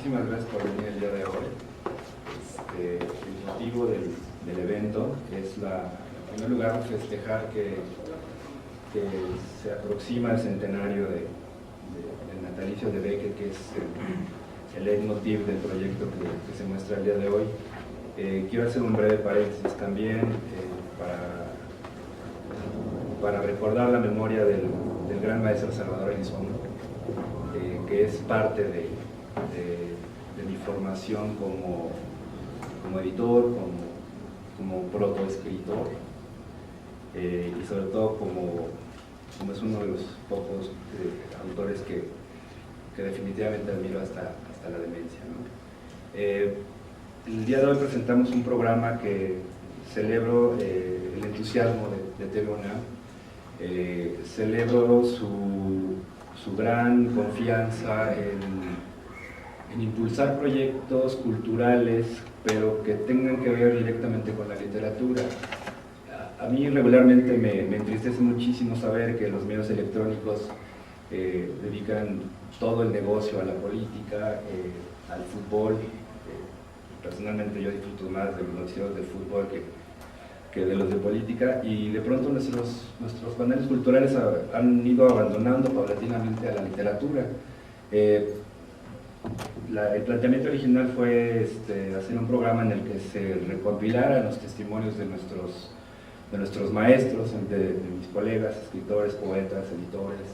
muchísimas gracias por venir el día de hoy. El motivo del evento es, en primer lugar, festejar que se aproxima el centenario del natalicio de Beckett, que es el leitmotiv del proyecto que se muestra el día de hoy. Quiero hacer un breve paréntesis también para recordar la memoria del gran maestro Salvador Elizondo, que es parte de mi formación como editor, como protoescritor, y sobre todo como es uno de los pocos autores que definitivamente admiro hasta la demencia, ¿no? El día de hoy presentamos un programa que celebro el entusiasmo de TV UNAM, celebro su gran confianza en impulsar proyectos culturales, pero que tengan que ver directamente con la literatura. A mí regularmente me entristece muchísimo saber que los medios electrónicos dedican todo el negocio a la política, al fútbol. Personalmente yo disfruto más de los noticieros de fútbol que de los de política, y de pronto nuestros paneles culturales han ido abandonando paulatinamente a la literatura. El planteamiento original fue hacer un programa en el que se recompilaran los testimonios de nuestros maestros, de mis colegas, escritores, poetas, editores,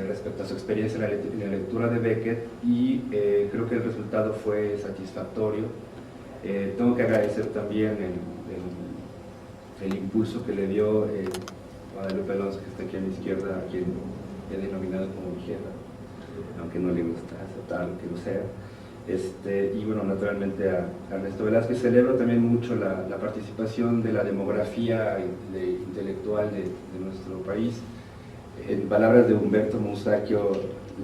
respecto a su experiencia en la lectura de Beckett, y creo que el resultado fue satisfactorio. Tengo que agradecer también el impulso que le dio Guadalupe Alonso, que está aquí a mi izquierda, a quien he denominado como mi jefa, aunque no le gusta aceptar que lo sea. Y bueno, naturalmente a Ernesto Velázquez. Celebro también mucho la participación de la demografía intelectual de nuestro país. En palabras de Humberto Musacchio,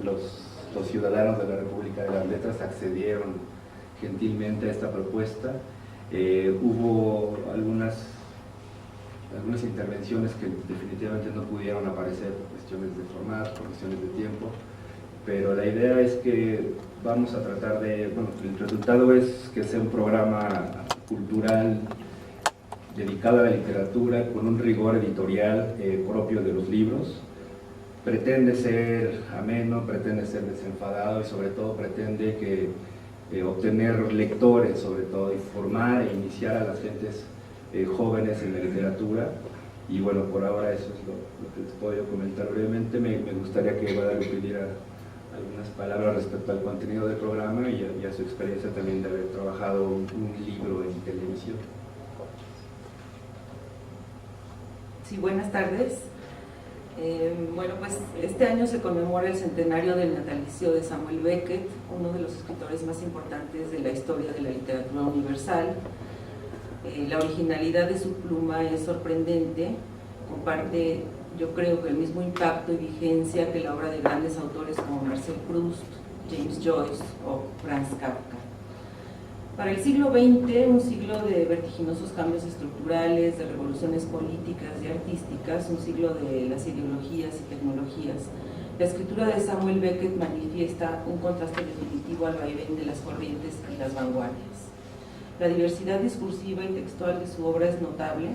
los ciudadanos de la República de las Letras accedieron gentilmente a esta propuesta. Hubo algunas intervenciones que definitivamente no pudieron aparecer por cuestiones de formato, por cuestiones de tiempo, pero la idea es que vamos a tratar el resultado es que sea un programa cultural dedicado a la literatura, con un rigor editorial propio de los libros. Pretende ser ameno, pretende ser desenfadado, y sobre todo pretende obtener lectores, sobre todo, y formar e iniciar a las gentes jóvenes en la literatura. Y bueno, por ahora eso es lo que les puedo comentar brevemente. Me gustaría que Guadalupe diera algunas palabras respecto al contenido del programa y a su experiencia también de haber trabajado un libro en televisión. Sí, buenas tardes. Bueno, pues este año se conmemora el centenario del natalicio de Samuel Beckett, uno de los escritores más importantes de la historia de la literatura universal. La originalidad de su pluma es sorprendente, comparte, yo creo, que el mismo impacto y vigencia que la obra de grandes autores como Marcel Proust, James Joyce o Franz Kafka. Para el siglo XX, un siglo de vertiginosos cambios estructurales, de revoluciones políticas y artísticas, un siglo de las ideologías y tecnologías, la escritura de Samuel Beckett manifiesta un contraste definitivo al vaivén de las corrientes y las vanguardias. La diversidad discursiva y textual de su obra es notable,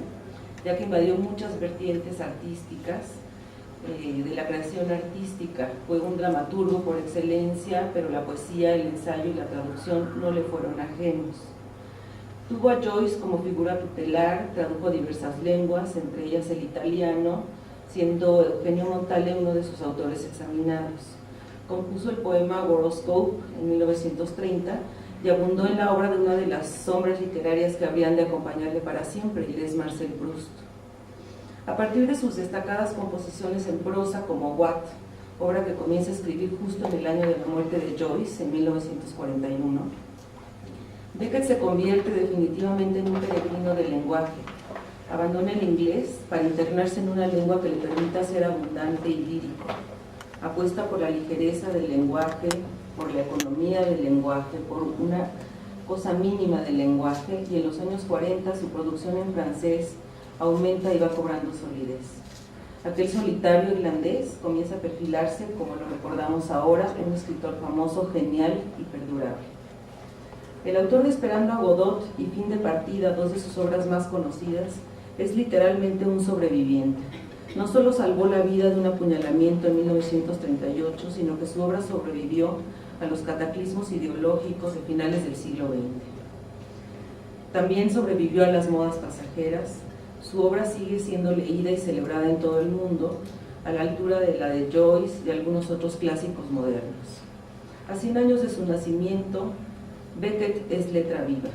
ya que invadió muchas vertientes artísticas de la creación artística. Fue un dramaturgo por excelencia, pero la poesía, el ensayo y la traducción no le fueron ajenos. Tuvo a Joyce como figura tutelar, tradujo diversas lenguas, entre ellas el italiano, siendo Eugenio Montale uno de sus autores examinados. Compuso el poema Horoscope en 1930 y abundó en la obra de una de las sombras literarias que habrían de acompañarle para siempre, y es Marcel Proust. A partir de sus destacadas composiciones en prosa como What, obra que comienza a escribir justo en el año de la muerte de Joyce, en 1941, Beckett se convierte definitivamente en un peregrino del lenguaje. Abandona el inglés para internarse en una lengua que le permita ser abundante y lírico. Apuesta por la ligereza del lenguaje, por la economía del lenguaje, por una cosa mínima del lenguaje, y en los años 40 su producción en francés aumenta y va cobrando solidez. Aquel solitario irlandés comienza a perfilarse, como lo recordamos ahora, un escritor famoso, genial y perdurable. El autor de Esperando a Godot y Fin de Partida, dos de sus obras más conocidas, es literalmente un sobreviviente. No solo salvó la vida de un apuñalamiento en 1938, sino que su obra sobrevivió a los cataclismos ideológicos de finales del siglo XX. También sobrevivió a las modas pasajeras. Su obra sigue siendo leída y celebrada en todo el mundo, a la altura de la de Joyce y algunos otros clásicos modernos. A 100 años de su nacimiento, Beckett es letra viva.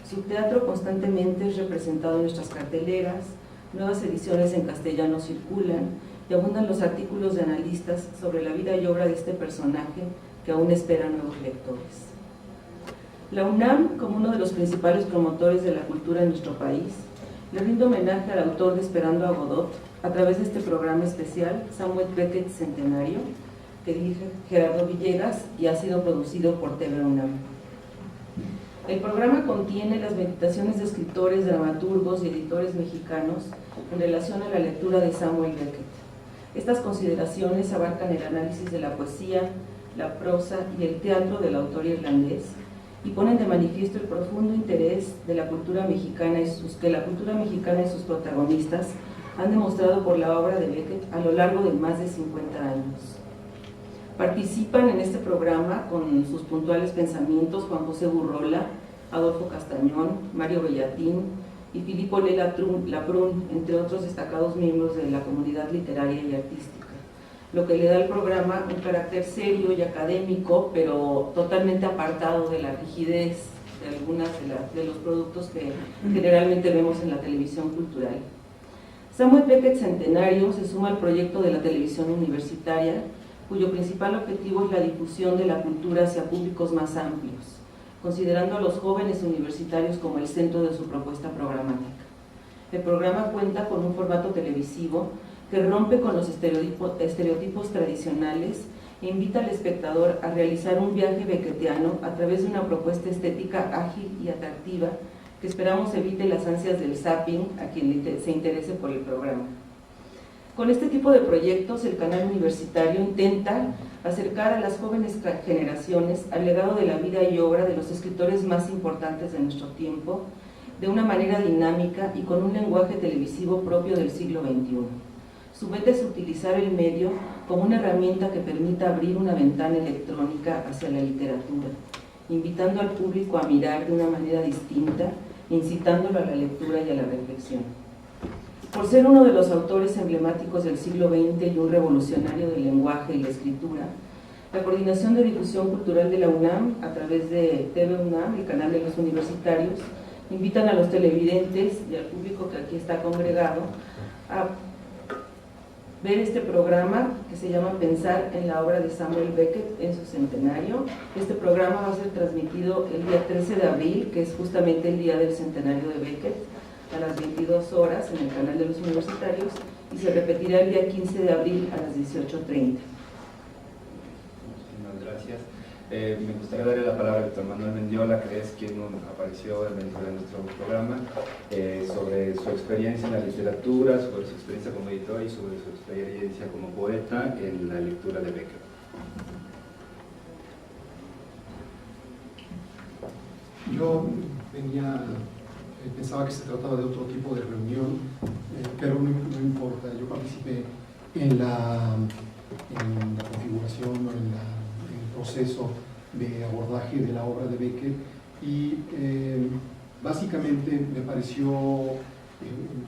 Su teatro constantemente es representado en nuestras carteleras, nuevas ediciones en castellano circulan y abundan los artículos de analistas sobre la vida y obra de este personaje que aún espera nuevos lectores. La UNAM, como uno de los principales promotores de la cultura en nuestro país, le rinde homenaje al autor de Esperando a Godot a través de este programa especial Samuel Beckett Centenario, que dirige Gerardo Villegas y ha sido producido por TV UNAM. El programa contiene las meditaciones de escritores, dramaturgos y editores mexicanos en relación a la lectura de Samuel Beckett. Estas consideraciones abarcan el análisis de la poesía, la prosa y el teatro del autor irlandés y ponen de manifiesto el profundo interés de la cultura mexicana que la cultura mexicana y sus protagonistas han demostrado por la obra de Beckett a lo largo de más de 50 años. Participan en este programa con sus puntuales pensamientos Juan José Burrola, Adolfo Castañón, Mario Bellatín y Filippo Laprun, entre otros destacados miembros de la comunidad literaria y artística, lo que le da al programa un carácter serio y académico, pero totalmente apartado de la rigidez de algunos de los productos que generalmente vemos en la televisión cultural. Samuel Beckett Centenario se suma al proyecto de la televisión universitaria, cuyo principal objetivo es la difusión de la cultura hacia públicos más amplios, considerando a los jóvenes universitarios como el centro de su propuesta programática. El programa cuenta con un formato televisivo que rompe con los estereotipos tradicionales e invita al espectador a realizar un viaje beckettiano a través de una propuesta estética ágil y atractiva que esperamos evite las ansias del zapping a quien se interese por el programa. Con este tipo de proyectos, el canal universitario intenta acercar a las jóvenes generaciones al legado de la vida y obra de los escritores más importantes de nuestro tiempo, de una manera dinámica y con un lenguaje televisivo propio del siglo XXI. Su meta es utilizar el medio como una herramienta que permita abrir una ventana electrónica hacia la literatura, invitando al público a mirar de una manera distinta, incitándolo a la lectura y a la reflexión. Por ser uno de los autores emblemáticos del siglo XX y un revolucionario del lenguaje y la escritura, la Coordinación de Difusión Cultural de la UNAM, a través de TV UNAM, el canal de los universitarios, invitan a los televidentes y al público que aquí está congregado a ver este programa que se llama Pensar en la obra de Samuel Beckett en su centenario. Este programa va a ser transmitido el día 13 de abril, que es justamente el día del centenario de Beckett, a las 22 horas en el canal de los universitarios, y se repetirá el día 15 de abril a las 18:30. Muchísimas gracias. Me gustaría darle la palabra a Víctor Manuel Mendiola, que es quien apareció dentro de nuestro programa, sobre su experiencia en la literatura, sobre su experiencia como editor y sobre su experiencia como poeta en la lectura de Beckett. Yo pensaba que se trataba de otro tipo de reunión, pero no importa. Yo participé en la configuración o en el proceso de abordaje de la obra de Beckett y básicamente me pareció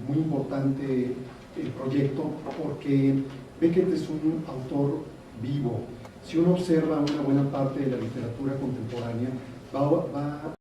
muy importante el proyecto porque Beckett es un autor vivo. Si uno observa una buena parte de la literatura contemporánea, va